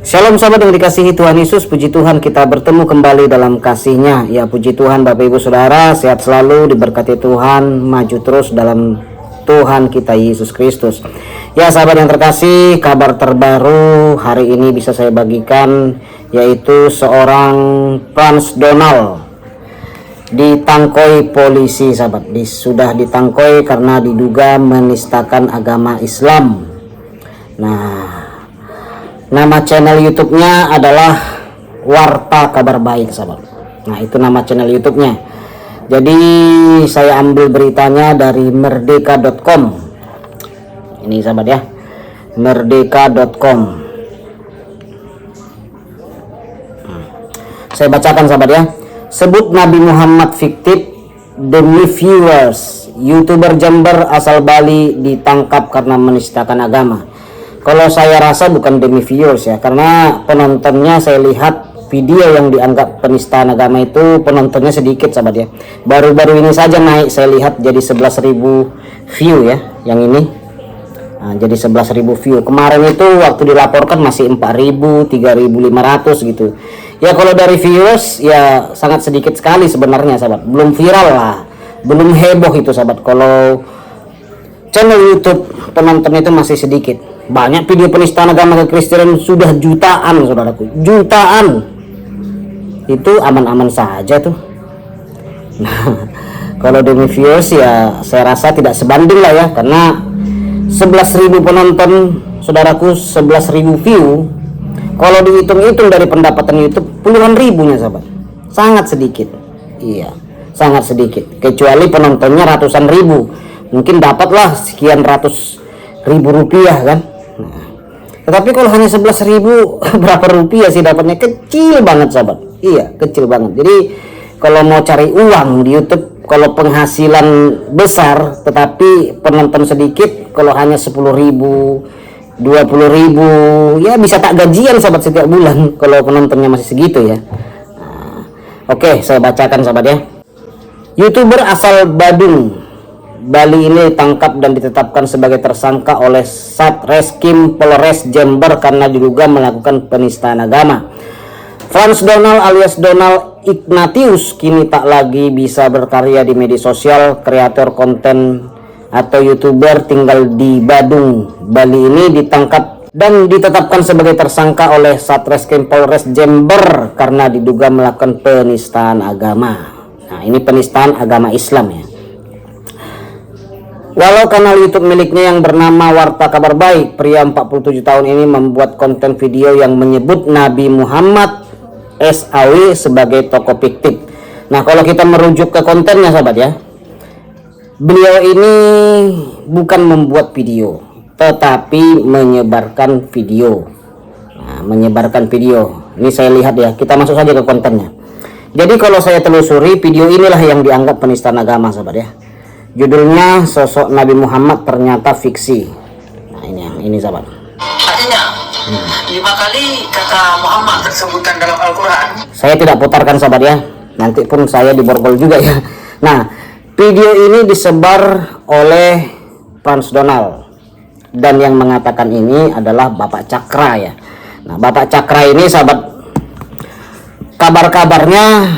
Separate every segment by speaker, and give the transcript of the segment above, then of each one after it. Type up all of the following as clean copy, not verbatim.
Speaker 1: Shalom sahabat yang dikasihi Tuhan Yesus, puji Tuhan kita bertemu kembali dalam kasih-Nya. Ya puji Tuhan Bapak Ibu Saudara, sehat selalu, diberkati Tuhan, maju terus dalam Tuhan kita Yesus Kristus. Ya sahabat yang terkasih, kabar terbaru hari ini bisa saya bagikan, yaitu seorang Frans Donald ditangkoi polisi sahabat. Sudah ditangkoi karena diduga menistakan agama Islam. Nah, nama channel YouTube-nya adalah Warta Kabar Baik sahabat. Nah itu nama channel YouTube-nya. Jadi saya ambil beritanya dari merdeka.com. Ini sahabat ya, merdeka.com. Saya bacakan sahabat ya. Sebut Nabi Muhammad fiktif demi viewers. YouTuber Jember asal Bali ditangkap karena menistakan agama. Kalau saya rasa bukan demi viewers ya, karena penontonnya saya lihat video yang dianggap penistaan agama itu penontonnya sedikit sahabat ya. Baru-baru ini saja naik saya lihat jadi 11.000 view ya yang ini. Nah, jadi 11.000 view. Kemarin itu waktu dilaporkan masih 4.000, 3.500 gitu. Ya kalau dari viewers ya sangat sedikit sekali sebenarnya sahabat. Belum viral lah, belum heboh itu sahabat. Kalau channel YouTube penonton itu masih sedikit. Banyak video penistaan agama kekristenan sudah jutaan saudaraku, jutaan. Itu aman-aman saja tuh. Nah kalau demi viewers ya saya rasa tidak sebanding lah ya, karena 11.000 penonton saudaraku, 11.000 view. Kalau dihitung-hitung dari pendapatan YouTube puluhan ribunya sahabat, sangat sedikit. Iya sangat sedikit, kecuali penontonnya ratusan ribu, mungkin dapatlah sekian ratus ribu rupiah kan. Nah, tetapi kalau hanya 11.000 berapa rupiah sih dapatnya, kecil banget sahabat. Iya kecil banget. Jadi kalau mau cari uang di YouTube, kalau penghasilan besar tetapi penonton sedikit, kalau hanya 10.000 20.000 ya bisa tak gajian sahabat setiap bulan kalau penontonnya masih segitu ya. Nah, oke saya bacakan sahabat ya. YouTuber asal Badung Bali ini ditangkap dan ditetapkan sebagai tersangka oleh Satreskrim Polres Jember karena diduga melakukan penistaan agama. Frans Donald alias Donald Ignatius kini tak lagi bisa berkarya di media sosial. Kreator konten atau YouTuber tinggal di Badung, Bali ini ditangkap dan ditetapkan sebagai tersangka oleh Satreskrim Polres Jember karena diduga melakukan penistaan agama. Nah ini penistaan agama Islam ya. Walau kanal YouTube miliknya yang bernama Warta Kabar Baik, pria 47 tahun ini membuat konten video yang menyebut Nabi Muhammad SAW sebagai tokoh fiktif. Nah kalau kita merujuk ke kontennya sahabat ya, beliau ini bukan membuat video tetapi menyebarkan video. Nah, menyebarkan video. Ini saya lihat ya, kita masuk saja ke kontennya. Jadi kalau saya telusuri, video inilah yang dianggap penistaan agama sahabat ya. Judulnya sosok Nabi Muhammad ternyata fiksi. Nah ini sahabat.
Speaker 2: Artinya 5 kali kata Muhammad tersebutkan dalam Al-Quran.
Speaker 1: Saya tidak putarkan sahabat ya, nanti pun saya diborgol juga ya. Nah video ini disebar oleh Frans Donald, dan yang mengatakan ini adalah Bapak Cakra ya. Nah Bapak Cakra ini sahabat, kabar-kabarnya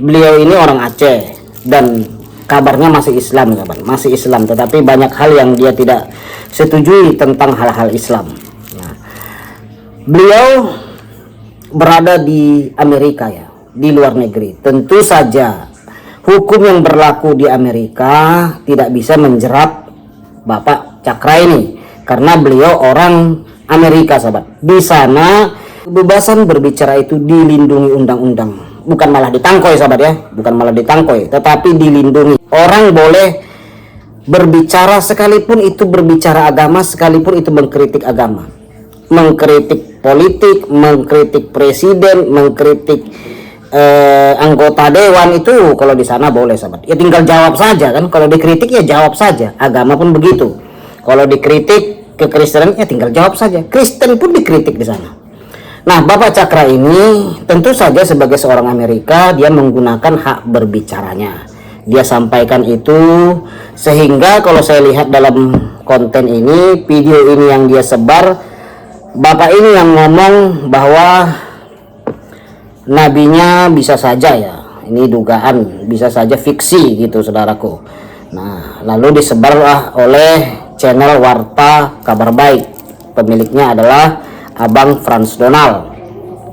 Speaker 1: beliau ini orang Aceh dan kabarnya masih Islam sahabat, masih Islam, tetapi banyak hal yang dia tidak setujui tentang hal-hal Islam. Nah, beliau berada di Amerika ya, di luar negeri. Tentu saja hukum yang berlaku di Amerika tidak bisa menjerat Bapak Cakra ini karena beliau orang Amerika sahabat. Di sana kebebasan berbicara itu dilindungi undang-undang, bukan malah ditangkoi sahabat ya, bukan malah ditangkoi tetapi dilindungi. Orang boleh berbicara sekalipun itu berbicara agama, sekalipun itu mengkritik agama, mengkritik politik, mengkritik presiden, mengkritik anggota dewan, itu kalau di sana boleh sahabat ya. Tinggal jawab saja kan, kalau dikritik ya jawab saja. Agama pun begitu, kalau dikritik kekristenan ya tinggal jawab saja. Kristen pun dikritik di sana. Nah Bapak Cakra ini tentu saja sebagai seorang Amerika dia menggunakan hak berbicaranya, dia sampaikan itu, sehingga kalau saya lihat dalam konten ini, video ini yang dia sebar bapak ini yang ngomong bahwa nabinya bisa saja ya, ini dugaan, bisa saja fiksi gitu saudaraku. Nah, lalu disebarlah oleh channel Warta Kabar Baik, pemiliknya adalah Abang Frans Donald.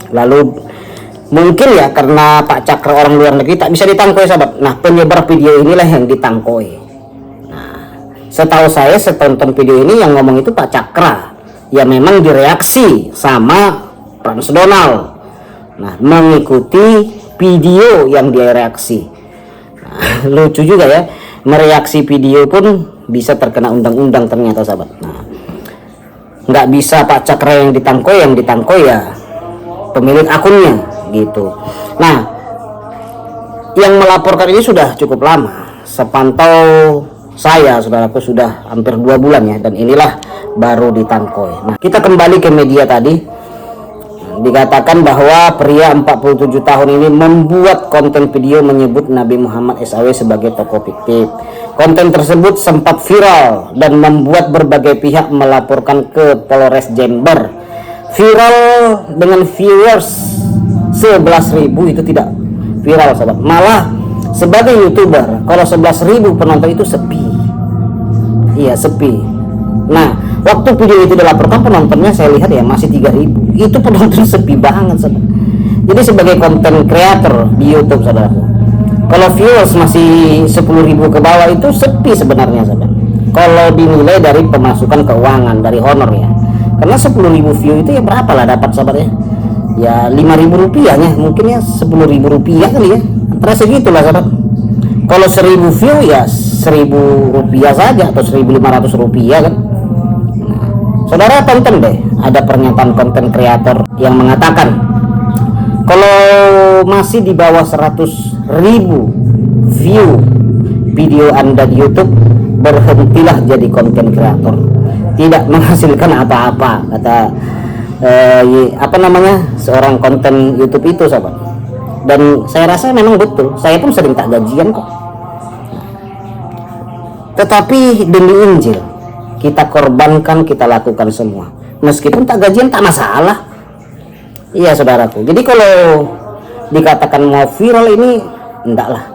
Speaker 1: Lalu mungkin ya karena Pak Cakra orang luar negeri tak bisa ditangkoi sahabat. Nah, penyebar video inilah yang ditangkoi. Nah, setahu saya setonton video ini yang ngomong itu Pak Cakra, ya memang direaksi sama Frans Donald. Nah, mengikuti video yang dia reaksi. Nah, lucu juga ya, mereaksi video pun bisa terkena undang-undang ternyata sahabat. Nah, nggak bisa Pak Cakra yang ditangkoi ya pemilik akunnya gitu. Nah, yang melaporkan ini sudah cukup lama, sepantau saya saudaraku sudah hampir 2 bulan ya, dan inilah baru ditangkoi. Nah, kita kembali ke media tadi. Dikatakan bahwa pria 47 tahun ini membuat konten video menyebut Nabi Muhammad SAW sebagai tokoh fiktif. Konten tersebut sempat viral dan membuat berbagai pihak melaporkan ke Polres Jember. Viral dengan viewers 11.000 itu tidak viral sahabat. Malah sebagai YouTuber kalau 11.000 penonton itu sepi. Iya, sepi. Nah, waktu video itu dilaporkan penontonnya saya lihat ya masih 3.000. Itu penonton sepi banget saudara. Jadi sebagai konten kreator di YouTube saudara, kalau viewers masih 10.000 ke bawah itu sepi sebenarnya saudara. Kalau dinilai dari pemasukan keuangan dari honor ya, karena 10.000 view itu ya berapa lah dapat sahabat ya? Ya 5.000 rupiahnya mungkin ya 10.000 rupiah kali ya, antara segitulah sahabat. Kalau 1.000 view ya 1.000 rupiah saja atau 1.500 rupiah kan. Saudara tonton deh, ada pernyataan konten kreator yang mengatakan kalau masih di bawah 100.000 view video Anda di YouTube, berhentilah jadi konten kreator, tidak menghasilkan apa-apa, kata seorang konten YouTube itu sahabat. Dan saya rasa memang betul, saya pun sering tak gajian kok. Tetapi demi Injil kita korbankan, kita lakukan semua, meskipun tak gajian tak masalah. Iya saudaraku, jadi kalau dikatakan mau viral ini enggak lah,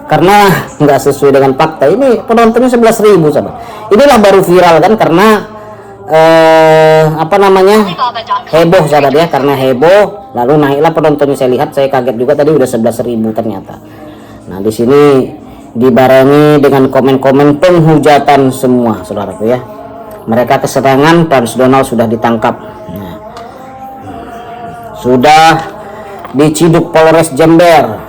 Speaker 1: karena enggak sesuai dengan fakta. Ini penontonnya 11.000 sahabat. Inilah baru viral kan karena heboh sahabat ya, karena heboh lalu naiklah penontonnya. Saya lihat, saya kaget juga tadi udah 11.000 ternyata. Nah, di sini dibarengi dengan komen-komen penghujatan semua saudaraku ya. Mereka kesenangan Frans Donald sudah ditangkap. Nah, sudah diciduk Polres Jember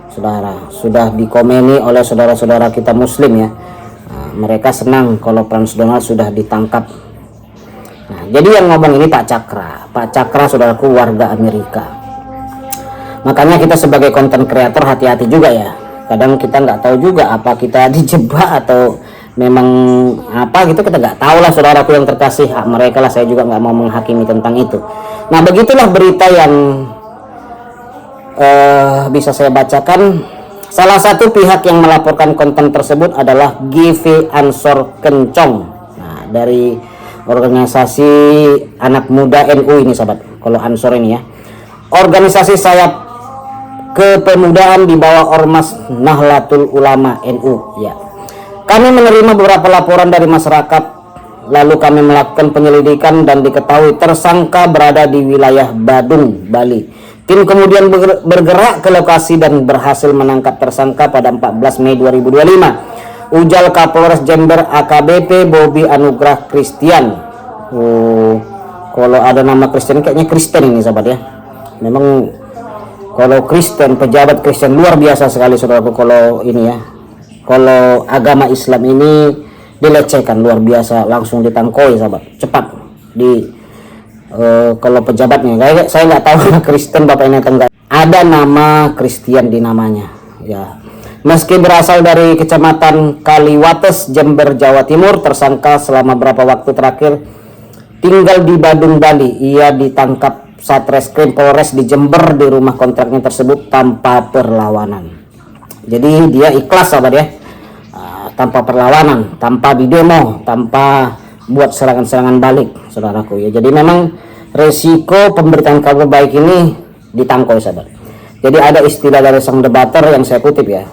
Speaker 1: saudara, sudah dikomeni oleh saudara-saudara kita muslim ya. Nah, mereka senang kalau Frans Donald sudah ditangkap. Nah, jadi yang ngomong ini Pak Cakra saudaraku warga Amerika. Makanya kita sebagai konten kreator hati-hati juga ya. Kadang kita nggak tahu juga apa kita dijebak atau memang apa gitu, kita nggak tahu lah saudaraku yang terkasih. Hak mereka lah, saya juga nggak mau menghakimi tentang itu. Nah, begitulah berita yang bisa saya bacakan. Salah satu pihak yang melaporkan konten tersebut adalah GV Ansor Kencong. Nah, dari organisasi anak muda NU ini sahabat. Kalau Ansor ini ya, organisasi sayap kepemudaan di bawah Ormas Nahdlatul Ulama NU ya. Kami menerima beberapa laporan dari masyarakat, lalu kami melakukan penyelidikan dan diketahui tersangka berada di wilayah Badung, Bali. Tim kemudian bergerak ke lokasi dan berhasil menangkap tersangka pada 14 Mei 2025. Ujar Kapolres Jember AKBP Bobi Anugrah Christian. Kalau ada nama Kristen kayaknya Kristen ini sahabat ya. Memang kalau Kristen, pejabat Kristen luar biasa sekali saudaraku. Kalau ini ya, kalau agama Islam ini dilecehkan luar biasa, langsung ditangkoi sahabat, cepat di kalau pejabatnya. Kayak saya nggak tahu Kristen bapak ini atau enggak, ada nama Kristen di namanya ya. Meski berasal dari kecamatan Kaliwates, Jember, Jawa Timur, tersangka selama beberapa waktu terakhir tinggal di Badung, Bali. Ia ditangkap Satreskrim Polres di Jember di rumah kontraknya tersebut tanpa perlawanan. Jadi dia ikhlas sahabat ya, tanpa perlawanan, tanpa didemo, tanpa buat serangan-serangan balik, saudaraku ya. Jadi memang resiko pemberitaan kabar baik ini ditangkoi, sahabat. Jadi ada istilah dari sang debater yang saya kutip ya.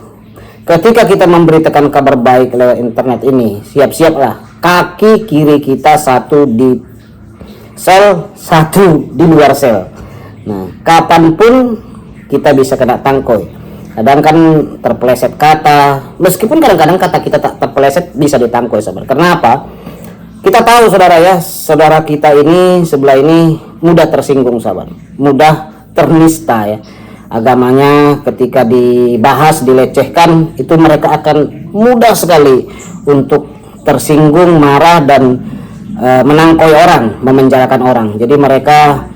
Speaker 1: Ketika kita memberitakan kabar baik lewat internet ini, siap-siaplah kaki kiri kita satu di sel, satu di luar sel. Nah, kapanpun kita bisa kena tangkoi. Kadang kan terpeleset kata, meskipun kadang-kadang kata kita tak terpeleset bisa ditangkoi, sahabat. Karena apa? Kita tahu saudara ya, saudara kita ini sebelah ini mudah tersinggung, sahabat, mudah ternista ya. Agamanya ketika dibahas, dilecehkan, itu mereka akan mudah sekali untuk tersinggung, marah, dan menangkoi orang, memenjarakan orang. Jadi mereka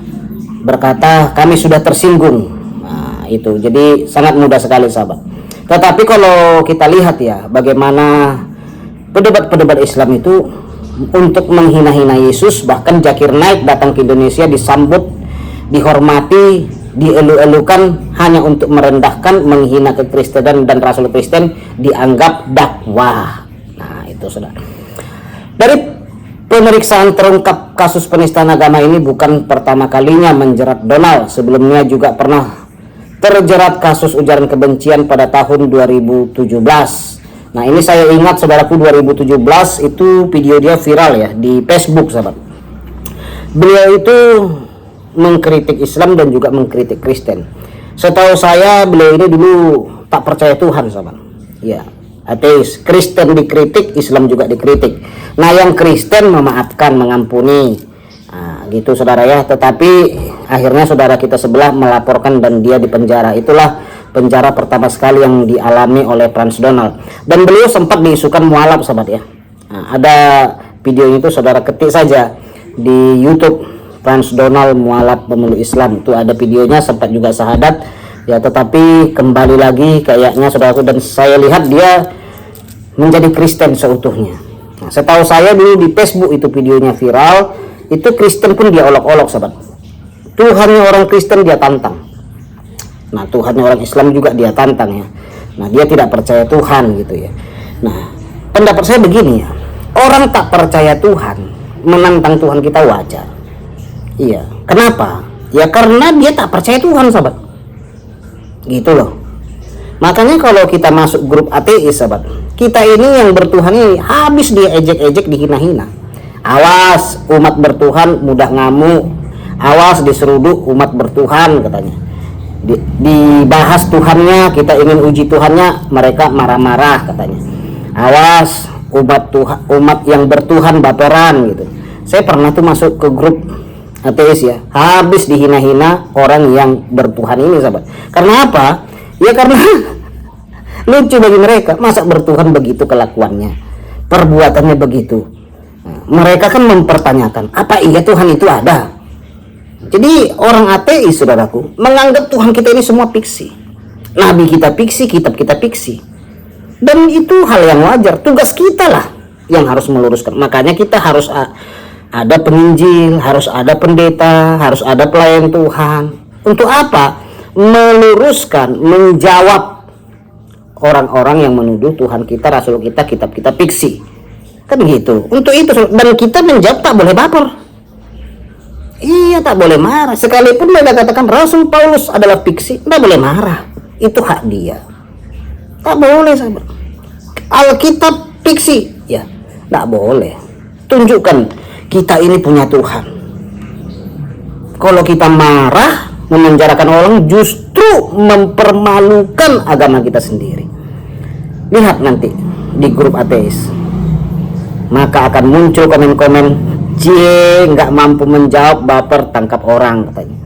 Speaker 1: berkata kami sudah tersinggung. Nah, itu jadi sangat mudah sekali, sahabat. Tetapi kalau kita lihat ya, bagaimana pedebat-pedebat Islam itu untuk menghina-hina Yesus, bahkan Zakir Naik datang ke Indonesia disambut, dihormati, dielu-elukan hanya untuk merendahkan, menghina kekristenan dan Rasul Kristen dianggap dakwah. Nah, itu saudara. Dari pemeriksaan terungkap kasus penistaan agama ini bukan pertama kalinya menjerat Donald. Sebelumnya juga pernah terjerat kasus ujaran kebencian pada tahun 2017. Nah, ini saya ingat saudaraku, 2017 itu video dia viral ya di Facebook, sahabat. Beliau itu mengkritik Islam dan juga mengkritik Kristen. Setahu saya beliau ini dulu tak percaya Tuhan, sahabat. Ya, ateis. Kristen dikritik, Islam juga dikritik. Nah, yang Kristen memaafkan, mengampuni. Nah, gitu saudara ya. Tetapi akhirnya saudara kita sebelah melaporkan dan dia dipenjara. Itulah penjara pertama sekali yang dialami oleh Frans Donald. Dan beliau sempat diisukan mualaf, sahabat ya. Nah, ada video itu saudara ketik saja di YouTube, Frans Donald mualaf pemeluk Islam. Itu ada videonya, sempat juga syahadat ya. Tetapi kembali lagi kayaknya saudaraku, dan saya lihat dia menjadi Kristen seutuhnya. Nah, setahu saya dulu di Facebook itu videonya viral, itu Kristen pun dia olok-olok, sahabat. Tuhannya orang Kristen dia tantang. Nah, Tuhannya orang Islam juga dia tantang ya. Nah, dia tidak percaya Tuhan gitu ya. Nah, pendapat saya begini ya, orang tak percaya Tuhan menantang Tuhan kita wajar. Iya, kenapa? Ya karena dia tak percaya Tuhan, sahabat. Gitu loh. Makanya kalau kita masuk grup ateis, sahabat, kita ini yang bertuhan ini habis dia ejek-ejek, dihina-hina. Awas umat bertuhan mudah ngamuk. Awas diseruduk umat bertuhan, katanya. Dibahas Tuhannya, kita ingin uji Tuhannya, mereka marah-marah, katanya. Awas umat yang bertuhan baperan gitu. Saya pernah tuh masuk ke grup ateis ya, habis dihina-hina orang yang bertuhan ini, sahabat. Karena apa? Ya karena lucu bagi mereka, masa bertuhan begitu kelakuannya, perbuatannya begitu. Nah, mereka kan mempertanyakan, apa iya Tuhan itu ada? Jadi orang ateis, saudaraku, menganggap Tuhan kita ini semua fiksi. Nabi kita fiksi, kitab kita fiksi. Dan itu hal yang wajar, tugas kita lah yang harus meluruskan. Makanya kita harus ada penginjil, harus ada pendeta, harus ada pelayan Tuhan. Untuk apa? Meluruskan, menjawab orang-orang yang menuduh Tuhan kita, Rasul kita, kitab kita fiksi. Kan gitu. Untuk itu, dan kita menjawab tak boleh baper. Iya, tak boleh marah. Sekalipun mereka katakan Rasul Paulus adalah fiksi, tak boleh marah. Itu hak dia. Tak boleh, sahabat. Alkitab fiksi, ya, tak boleh. Tunjukkan kita ini punya Tuhan. Kalau kita marah, memenjarakan orang, justru mempermalukan agama kita sendiri. Lihat nanti di grup ateis, maka akan muncul komen-komen, nggak mampu menjawab, baper, tangkap orang, katanya.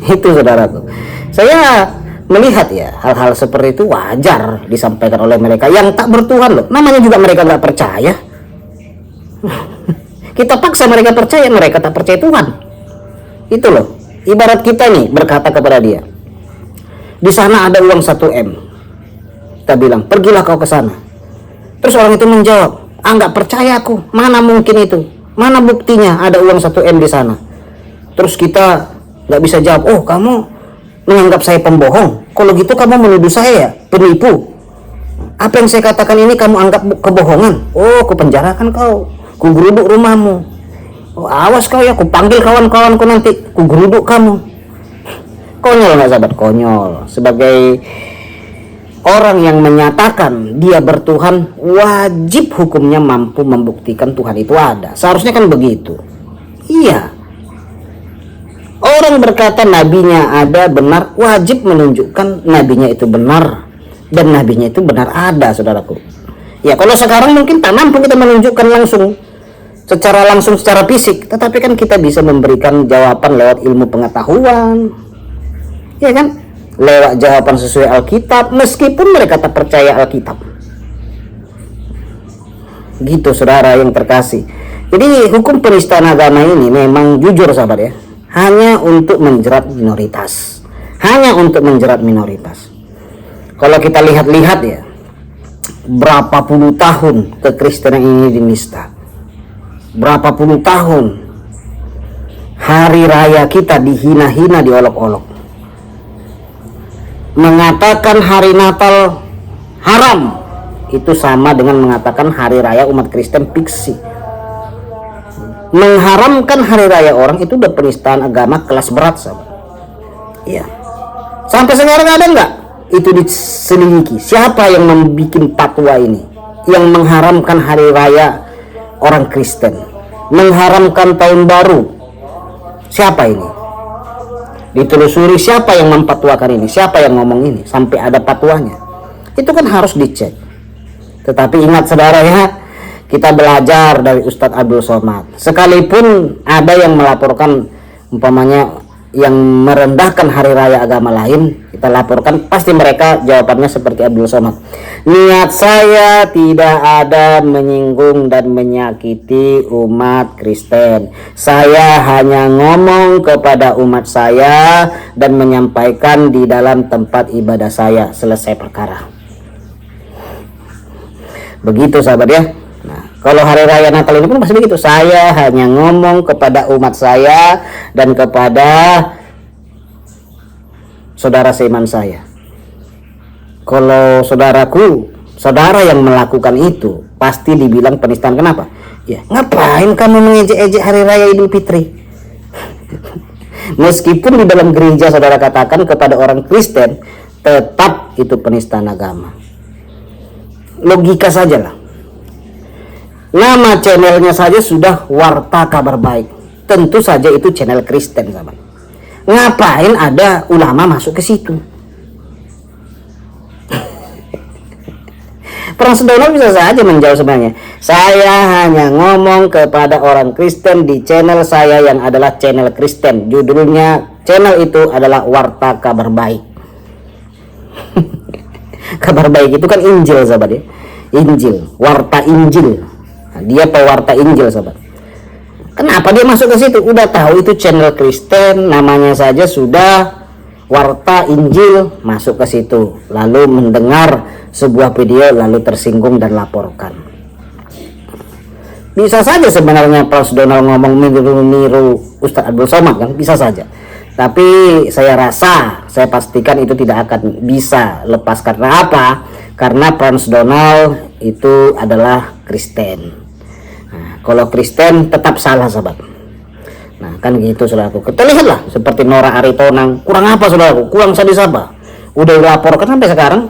Speaker 1: Itu saudaraku, saya melihat ya hal-hal seperti itu wajar disampaikan oleh mereka yang tak bertuhan loh. Namanya juga mereka nggak percaya. Kita paksa mereka percaya, mereka tak percaya Tuhan. Itu loh. Ibarat kita nih berkata kepada dia, di sana ada uang 1 M. Kita bilang, pergilah kau ke sana. Terus orang itu menjawab, nggak percaya aku. Mana mungkin itu? Mana buktinya ada uang 1 M di sana? Terus kita nggak bisa jawab, oh kamu menganggap saya pembohong. Kalau gitu kamu menuduh saya penipu. Apa yang saya katakan ini kamu anggap kebohongan. Oh, aku penjarakan kau. ku geruduk rumahmu. Oh, awas kau ya, ku panggil kawan-kawanku nanti, ku geruduk kamu. Konyol nggak sahabat? Konyol. Sebagai orang yang menyatakan dia bertuhan, wajib hukumnya mampu membuktikan Tuhan itu ada. Seharusnya kan begitu. Iya. Orang berkata nabinya ada benar, wajib menunjukkan nabinya itu benar, dan nabinya itu benar ada, saudaraku. Ya kalau sekarang mungkin tak mampu kita menunjukkan langsung secara fisik, tetapi kan kita bisa memberikan jawaban lewat ilmu pengetahuan, ya kan, lewat jawaban sesuai Alkitab, meskipun mereka tak percaya Alkitab. Gitu saudara yang terkasih. Jadi hukum penistaan agama ini memang jujur sahabat ya, hanya untuk menjerat minoritas, Kalau kita lihat-lihat ya, berapa puluh tahun kekristenan ini dinista, berapa puluh tahun hari raya kita dihina-hina, diolok-olok, mengatakan hari Natal haram itu sama dengan mengatakan hari raya umat Kristen fiksi. Mengharamkan hari raya orang itu udah penistaan agama kelas berat sahabat. Iya. Sampai sekarang ada nggak itu diselidiki siapa yang membuat fatwa ini yang mengharamkan hari raya orang Kristen, mengharamkan tahun baru? Siapa ini? Ditelusuri siapa yang memfatwakan ini, siapa yang ngomong ini sampai ada fatwanya. Itu kan harus dicek. Tetapi ingat saudara ya, kita belajar dari Ustadz Abdul Somad. Sekalipun ada yang melaporkan umpamanya yang merendahkan hari raya agama lain, kita laporkan, pasti mereka jawabannya seperti Abdul Somad. Niat saya tidak ada menyinggung dan menyakiti umat Kristen. Saya hanya ngomong kepada umat saya dan menyampaikan di dalam tempat ibadah saya. Selesai perkara. Begitu sahabat ya. Nah, kalau hari raya Natal ini pun masih begitu. Saya hanya ngomong kepada umat saya dan kepada saudara seiman saya. Kalau saudara yang melakukan itu pasti dibilang penistaan. Kenapa? Ya, ngapain kamu mengejek-ejek hari raya Idul Fitri? Meskipun di dalam gereja saudara katakan kepada orang Kristen, tetap itu penistaan agama. Logika saja lah. Nama channelnya saja sudah Warta Kabar Baik. Tentu saja itu channel Kristen, sahabat. Ngapain ada ulama masuk ke situ? Frans Donald bisa saja menjawab sebenarnya. Saya hanya ngomong kepada orang Kristen di channel saya yang adalah channel Kristen. Judulnya channel itu adalah Warta Kabar Baik. Kabar baik itu kan Injil sahabat ya. Injil, warta Injil. Nah, dia pewarta Injil sahabat. Kenapa dia masuk ke situ? Udah tahu itu channel Kristen, namanya saja sudah Warta Injil, masuk ke situ. Lalu mendengar sebuah video lalu tersinggung dan laporkan. Bisa saja sebenarnya Frans Donald ngomong niru Ustadz Abdul Somad kan, bisa saja. Tapi saya pastikan itu tidak akan bisa lepas. Karena apa? Karena Frans Donald itu adalah Kristen. Nah, kalau Kristen tetap salah sahabat. Nah kan gitu saudaraku. Kita lihatlah seperti Nora Aritonang. Kurang apa saudaraku? Kurang sadis apa? Udah dilaporkan sampai sekarang.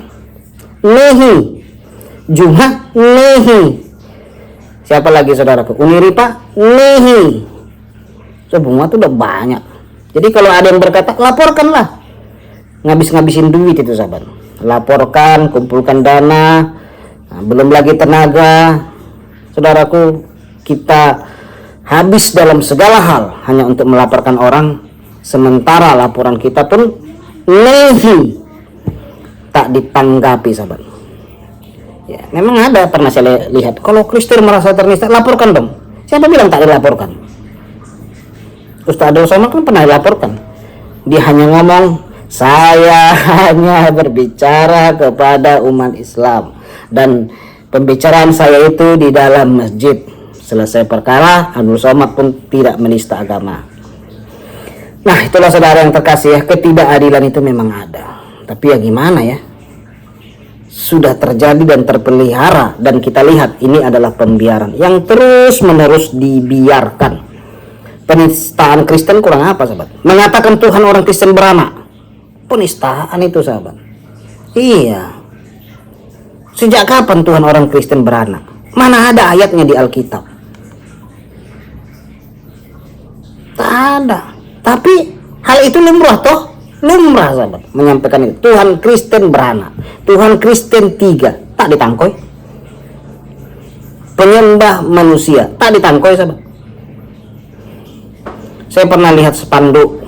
Speaker 1: Nehi. Jumlah nehi. Siapa lagi saudaraku? Uniripa nehi. Semua itu udah banyak. Jadi kalau ada yang berkata, laporkanlah. Ngabis-ngabisin duit itu sahabat. Laporkan, kumpulkan dana. Nah, belum lagi tenaga. Saudaraku, kita habis dalam segala hal hanya untuk melaporkan orang. Sementara laporan kita pun lehi. Tak ditanggapi sahabat. Ya, memang ada, pernah saya lihat. Kalau Kristen merasa ternista, laporkan dong. Siapa bilang tak dilaporkan? Ustadz Abdul Somad kan pernah dilaporkan. Dia hanya ngomong, saya hanya berbicara kepada umat Islam dan pembicaraan saya itu di dalam masjid. Selesai perkara, Abdul Somad pun tidak menista agama. Nah itulah saudara yang terkasih ya, ketidakadilan itu memang ada. Tapi ya gimana ya, sudah terjadi dan terpelihara, dan kita lihat ini adalah pembiaran yang terus menerus dibiarkan. Penistaan Kristen kurang apa, sahabat? Mengatakan Tuhan orang Kristen beranak, penistaan itu, sahabat. Iya, sejak kapan Tuhan orang Kristen beranak? Mana ada ayatnya di Alkitab? Tak ada. Tapi hal itu lumrah toh? Lumrah, sahabat, menyampaikan itu. Tuhan Kristen beranak, Tuhan Kristen 3, tak ditangkoi. Penyembah manusia, tak ditangkoi, sahabat. Saya pernah lihat spanduk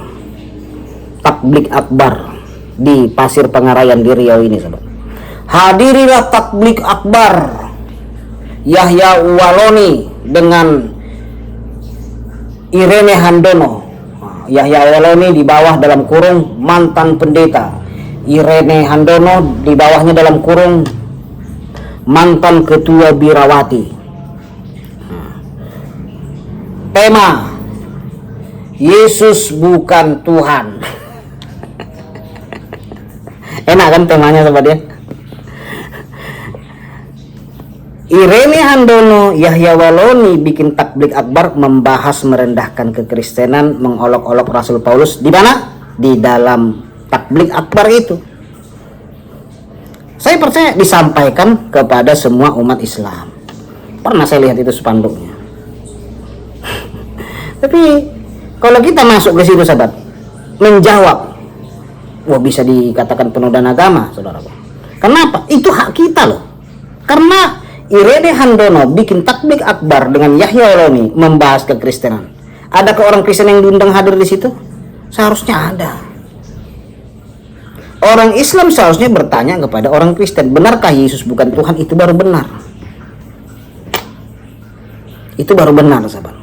Speaker 1: takbik akbar di Pasir Pengarayan di Riau ini, sahabat. Hadirilah takbik akbar Yahya Waloni dengan Irene Handono. Yahya Waloni di bawah dalam kurung mantan pendeta, Irene Handono di bawahnya dalam kurung mantan ketua birawati. Tema: Yesus bukan Tuhan. Enak kan temanya, sahabat ya? Irene Handono, Yahya Waloni bikin takbik akbar membahas merendahkan kekristenan, mengolok-olok Rasul Paulus. Di mana? Di dalam takbik akbar itu. Saya percaya disampaikan kepada semua umat Islam. Pernah saya lihat itu spanduknya. Tapi kalau kita masuk ke situ, sahabat, menjawab, wah, bisa dikatakan penodaan agama, saudara. Kenapa? Itu hak kita loh. Karena Irene Handono bikin takbik akbar dengan Yahya Waloni membahas kekristenan. Adakah orang Kristen yang diundang hadir di situ? Seharusnya ada. Orang Islam seharusnya bertanya kepada orang Kristen, benarkah Yesus bukan Tuhan? Itu baru benar. Itu baru benar, sahabat.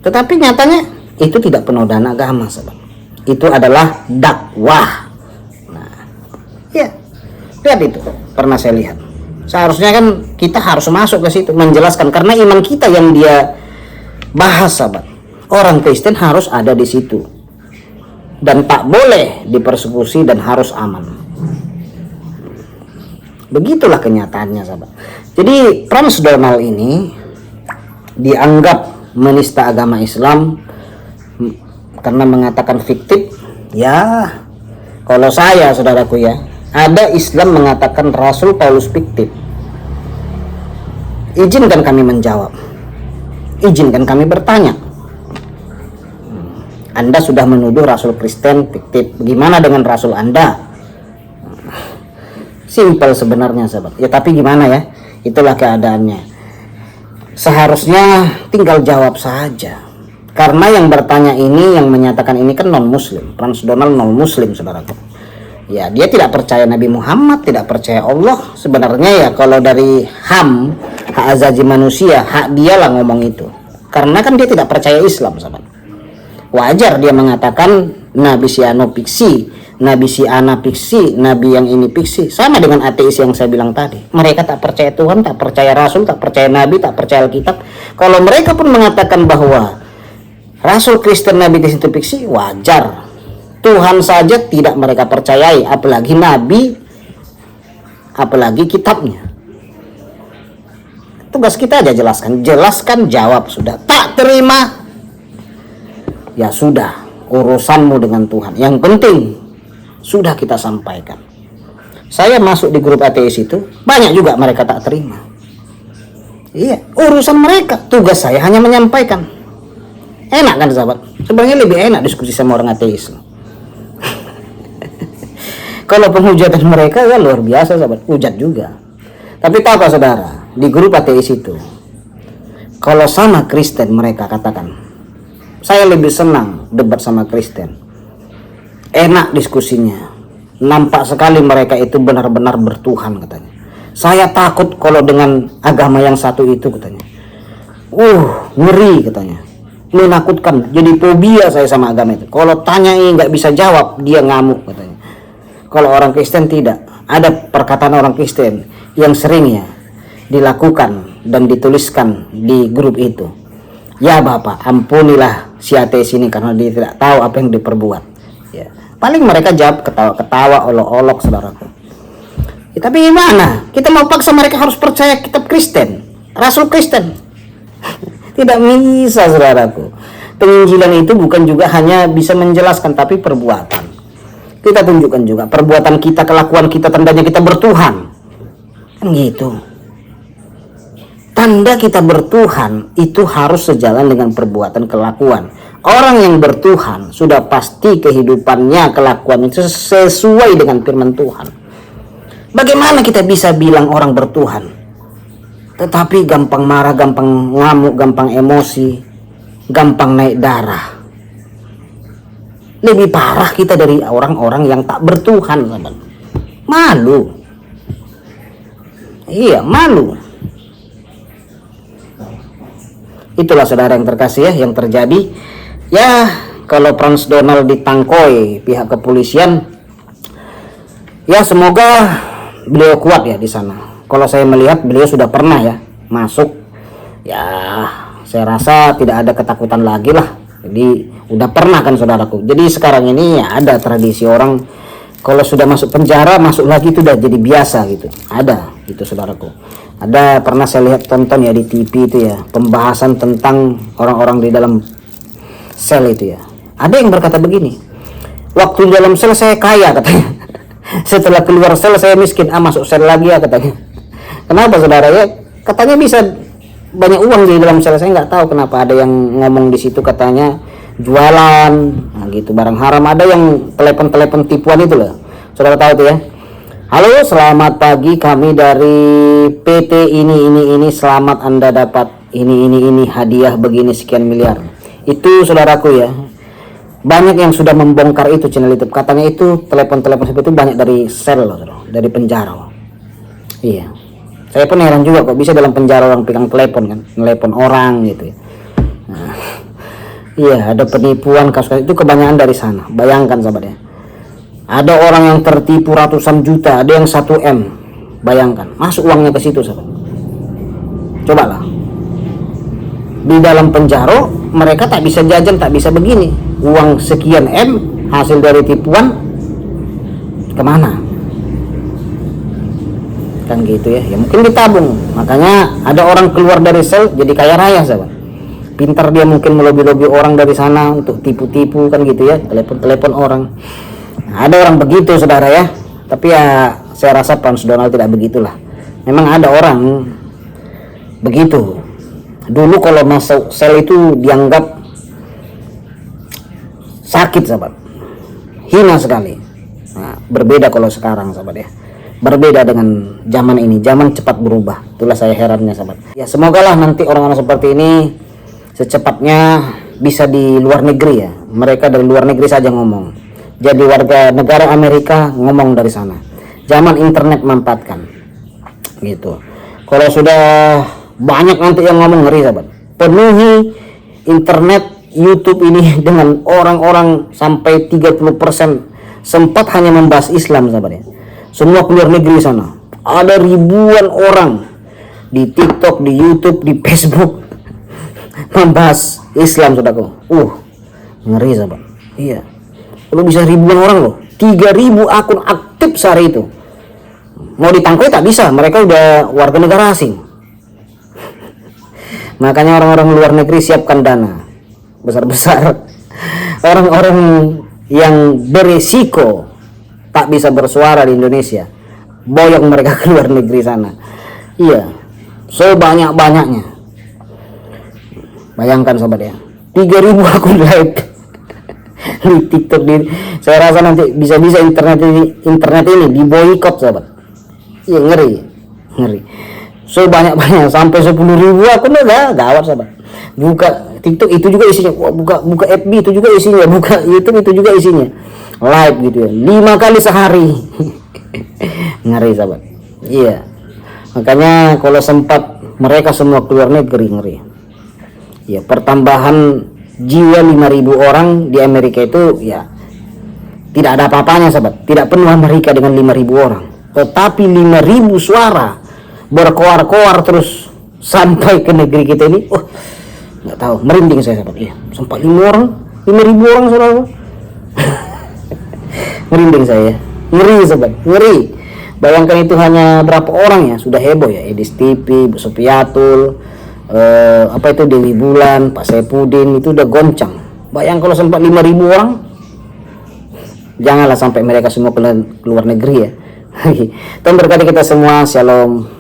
Speaker 1: Tetapi nyatanya itu tidak penodaan agama, sahabat. Itu adalah dakwah. Nah, ya, lihat itu. Pernah saya lihat. Seharusnya kan kita harus masuk ke situ menjelaskan, karena iman kita yang dia bahas, sahabat. Orang Kristen harus ada di situ dan tak boleh dipersekusi dan harus aman. Begitulah kenyataannya, sahabat. Jadi Frans Donald ini dianggap menista agama Islam karena mengatakan fiktif. Ya, kalau saya, saudaraku ya, ada Islam mengatakan Rasul Paulus fiktif. Izinkan kami menjawab. Izinkan kami bertanya. Anda sudah menuduh Rasul Kristen fiktif. Bagaimana dengan Rasul Anda? Simpel sebenarnya, sahabat. Ya, tapi gimana ya? Itulah keadaannya. Seharusnya tinggal jawab saja. Karena yang bertanya ini, yang menyatakan ini kan non-muslim. Frans Donald non-muslim, saudaraku. Ya, dia tidak percaya Nabi Muhammad, tidak percaya Allah. Sebenarnya ya, kalau dari HAM, hak azazi manusia, hak dia lah ngomong itu. Karena kan dia tidak percaya Islam, sahabat. Wajar dia mengatakan Nabi si Ano fiksi, Nabi si Ana fiksi, Nabi yang ini fiksi. Sama dengan ateis yang saya bilang tadi. Mereka tak percaya Tuhan, tak percaya Rasul, tak percaya Nabi, tak percaya Alkitab. Kalau mereka pun mengatakan bahwa Rasul Kristen, Nabi Kristen itu fiksi, wajar. Tuhan saja tidak mereka percayai, apalagi Nabi, apalagi kitabnya. Tugas kita aja jelaskan, jawab. Sudah tak terima, ya sudah, urusanmu dengan Tuhan. Yang penting sudah kita sampaikan. Saya masuk di grup ateis itu, banyak juga mereka tak terima. Iya, urusan mereka. Tugas saya hanya menyampaikan. Enak kan, sahabat? Sebenarnya lebih enak diskusi sama orang ateis. Kalau penghujatan mereka ya luar biasa, sahabat. Hujat juga. Tapi tahu pak saudara, di grup ateis itu, kalau sama Kristen mereka katakan, saya lebih senang debat sama Kristen. Enak diskusinya. Nampak sekali mereka itu benar-benar bertuhan, katanya. Saya takut kalau dengan agama yang satu itu, katanya. Ngeri, katanya. Menakutkan. Jadi fobia saya sama agama itu. Kalau tanya ini nggak bisa jawab, dia ngamuk, katanya. Kalau orang Kristen tidak. Ada perkataan orang Kristen yang sering ya dilakukan dan dituliskan di grup itu. Ya Bapak, ampunilah si ateis ini karena dia tidak tahu apa yang diperbuat. Ya. Paling mereka jawab ketawa-ketawa, olok-olok, saudaraku. Ya, tapi gimana? Kita mau paksa mereka harus percaya kitab Kristen, Rasul Kristen? Tidak bisa, saudaraku. Penginjilan itu bukan juga hanya bisa menjelaskan, tapi perbuatan. Kita tunjukkan juga perbuatan kita, kelakuan kita, tandanya kita bertuhan. Kan gitu. Tanda kita bertuhan itu harus sejalan dengan perbuatan, kelakuan. Orang yang bertuhan sudah pasti kehidupannya, kelakuan itu sesuai dengan firman Tuhan. Bagaimana kita bisa bilang orang bertuhan tetapi gampang marah, gampang ngamuk, gampang emosi, gampang naik darah? Lebih parah kita dari orang-orang yang tak bertuhan, sahabat. Malu. Iya, malu. Itulah saudara yang terkasih ya, yang terjadi. Ya, kalau Frans Donald ditangkoi pihak kepolisian, ya semoga beliau kuat ya di sana. Kalau saya melihat beliau sudah pernah ya masuk. Ya, saya rasa tidak ada ketakutan lagi lah. Jadi udah pernah kan saudaraku. Jadi sekarang ini ya ada tradisi orang kalau sudah masuk penjara masuk lagi itu udah jadi biasa gitu. Ada gitu saudaraku. Ada pernah saya lihat tonton ya di TV itu ya, pembahasan tentang orang-orang di dalam sel itu ya. Ada yang berkata begini, waktu di dalam sel saya kaya katanya. Setelah keluar sel saya miskin, masuk sel lagi ya katanya. Kenapa saudara ya? Katanya bisa banyak uang di dalam sel. Saya nggak tahu kenapa ada yang ngomong di situ katanya jualan, nah gitu, barang haram. Ada yang telepon tipuan itu loh. Saudara tahu tuh ya. Halo, selamat pagi, kami dari PT ini, selamat Anda dapat ini hadiah begini sekian miliar. Itu saudaraku ya. Banyak yang sudah membongkar itu channel YouTube. Katanya itu telepon seperti itu banyak dari sel loh, dari penjara loh. Iya. Saya pun heran juga kok bisa dalam penjara orang pegang telepon kan, telepon orang gitu ya. Nah, iya, ada penipuan kasus itu kebanyakan dari sana. Bayangkan sahabat ya. Ada orang yang tertipu ratusan juta, ada yang 1 M. Bayangkan, masuk uangnya ke situ sahabat. Cobalah. Di dalam penjara mereka tak bisa jajan, tak bisa begini. Uang sekian M hasil dari tipuan kemana? Kan gitu ya. Ya mungkin ditabung. Makanya ada orang keluar dari sel jadi kaya raya sahabat. Pintar dia mungkin melobi-lobi orang dari sana untuk tipu-tipu kan gitu ya. Telepon orang. Nah, ada orang begitu saudara ya. Tapi ya saya rasa Frans Donald tidak begitulah. Memang ada orang begitu. Dulu kalau masuk sel itu dianggap sakit sahabat, hina sekali. Nah, berbeda kalau sekarang sahabat ya, berbeda dengan zaman ini. Zaman cepat berubah, itulah saya herannya sahabat ya. Semogalah nanti orang-orang seperti ini secepatnya bisa di luar negeri ya. Mereka dari luar negeri saja ngomong, jadi warga negara Amerika ngomong dari sana. Zaman internet memanfaatkan gitu. Kalau sudah banyak nanti yang ngomong, ngeri sahabat. Penuhi internet YouTube ini dengan orang-orang sampai 30% sempat hanya membahas Islam sahabat ya. Semua keluar negeri sana. Ada ribuan orang di TikTok, di YouTube, di Facebook membahas Islam saudaraku. Ngeri sahabat. Iya. Kalau bisa ribuan orang loh. 3.000 akun aktif sehari itu. Mau ditangkap tak bisa, mereka udah warga negara asing. Makanya orang-orang luar negeri siapkan dana besar-besar. Orang-orang yang berisiko tak bisa bersuara di Indonesia, boyong mereka ke luar negeri sana. Iya, sebanyak-banyaknya. Bayangkan sahabat ya, 3.000 akun like di TikTok. Saya rasa nanti bisa-bisa internet ini diboikot sahabat. Iya, ngeri. Sebanyak-banyak sampai 10.000 akun udah gawat sahabat. Buka TikTok itu juga isinya, buka FB itu juga isinya, buka YouTube itu juga isinya, live gitu ya, 5 kali sehari. Ngeri sahabat. Iya, makanya kalau sempat mereka semua keluar negeri, ngeri ya. Pertambahan jiwa 5.000 orang di Amerika itu ya tidak ada apa-apanya sahabat. Tidak penuh Amerika dengan 5.000 orang, tetapi 5.000 suara berkoar-koar terus sampai ke negeri kita ini. Nggak tahu, merinding saya sahabat. Iya, sempat 5.000 orang saudara. Merinding saya, ngeri sahabat, ngeri. Bayangkan itu hanya berapa orang ya, sudah heboh ya. Edis TV, Bu Supiatul, apa itu Dewi Bulan, Pak Saipudin, itu udah goncang. Bayang kalau sempat 5.000 orang. Janganlah sampai mereka semua ke luar negeri ya. Tuhan berkati kita semua. Shalom.